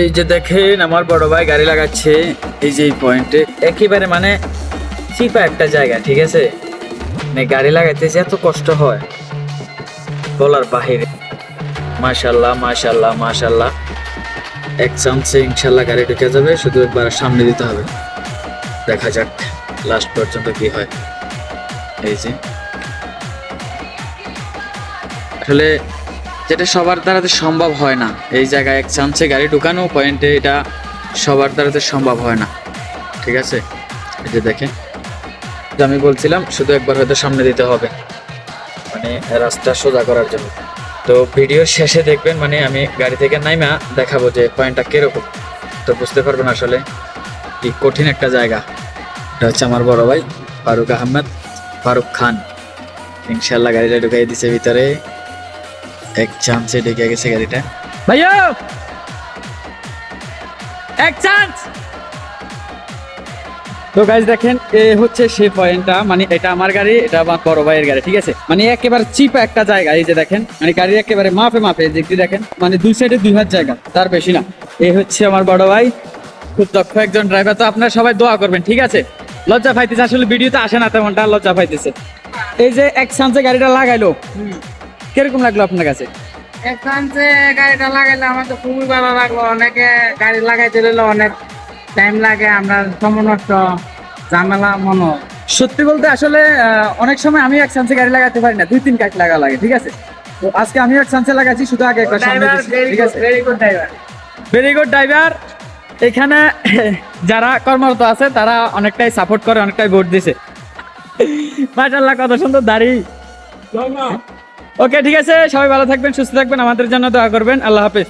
এই যে দেখেন আমার বড় ভাই গাড়ি লাগাচ্ছে এই যে এই পয়েন্টে, একেবারে মানে চিপা একটা জায়গা, ঠিক আছে। মানে গাড়ি লাগাইতে যে এত কষ্ট হয় বলার বাহিরে। মাশাল্লাহ মাশাল্লাহ মাশাল্লাহ, এক চান্সে ইনশাল্লাহ গাড়ি ঢুকে যাবে, শুধু একবার সামনে দিতে হবে। দেখা যাক লাস্ট পর্যন্ত কি হয়। এই যে আসলে যেটা সবার দ্বারাতে সম্ভব হয় না, এই জায়গায় এক চান্সে গাড়ি ঢুকানো পয়েন্টে, এটা সবার দ্বারাতে সম্ভব হয় না, ঠিক আছে। এই যে দেখেন, যে আমি বলছিলাম শুধু একবার হয়তো সামনে দিতে হবে, মানে রাস্তা সোজা করার জন্য। তো ভিডিও শেষে দেখবেন, মানে আমি গাড়ি থেকে নাইমা দেখাবো যে পয়েন্টটা কিরকম, তো বুঝতে পারবেন আসলে কি কঠিন একটা জায়গা। এটা হচ্ছে আমার বড় ভাই ফারুক আহমেদ, ফারুক খান। ইনশাল্লাহ গাড়িটা ঢুকাই দিছে ভিতরে, এক চান্সে ঢুকে গেছে গাড়িটা। ভাইয়া এক চান্স। তো গাইস দেখেন, এ হচ্ছে সেই পয়েন্টটা, মানে এটা আমার গাড়ি, এটা আমার বড় ভাইয়ের গাড়ি, ঠিক আছে। মানে একেবারে চিপা একটা জায়গা, এই যে দেখেন, মানে গাড়ি একেবারে মাপে মাপে দেখতে দেখেন, মানে দুই সাইডে 2 হাত জায়গা, তার বেশি না। এই হচ্ছে আমার বড় ভাই, খুব দক্ষ একজন ড্রাইভার। তো আপনারা সবাই দোয়া করবেন, ঠিক আছে। লজ্জা পাইতেছে, আসলে ভিডিওতে আসে না তেমনটা, লজ্জা পাইতেছে। এই যে এক চান্সে গাড়িটা লাগাইলো, কিরকম লাগলো আপনার কাছে? এক চান্সে গাড়িটা লাগাইলে আমার তো খুবই ভালো লাগলো। অনেকে গাড়ি লাগাইতে দিলে অনেক টাইম লাগে, আমরা সময় নষ্ট, ঝামেলা মনে হয়। সত্যি বলতে আসলে অনেক সময় আমি এক চান্সে গাড়ি লাগাতে পারি না, 2-3 কাট লাগা লাগে, ঠিক আছে। তো আজকে আমি এক চান্সে লাগাচ্ছি, শুধু আগে একবার সামনে ড্রাইভার দিছি, ঠিক আছে। Very good driver. Very good driver. এখানে যারা কর্মরত আছে তারা অনেকটাই সাপোর্ট করে, অনেকটাই ভোট দিছে। মাশাআল্লাহ, কত সুন্দর দাড়ি। ওকে ঠিক আছে, সবাই ভালো থাকবেন, সুস্থ থাকবেন, আমাদের জন্য দোয়া করবেন। আল্লাহ হাফেজ।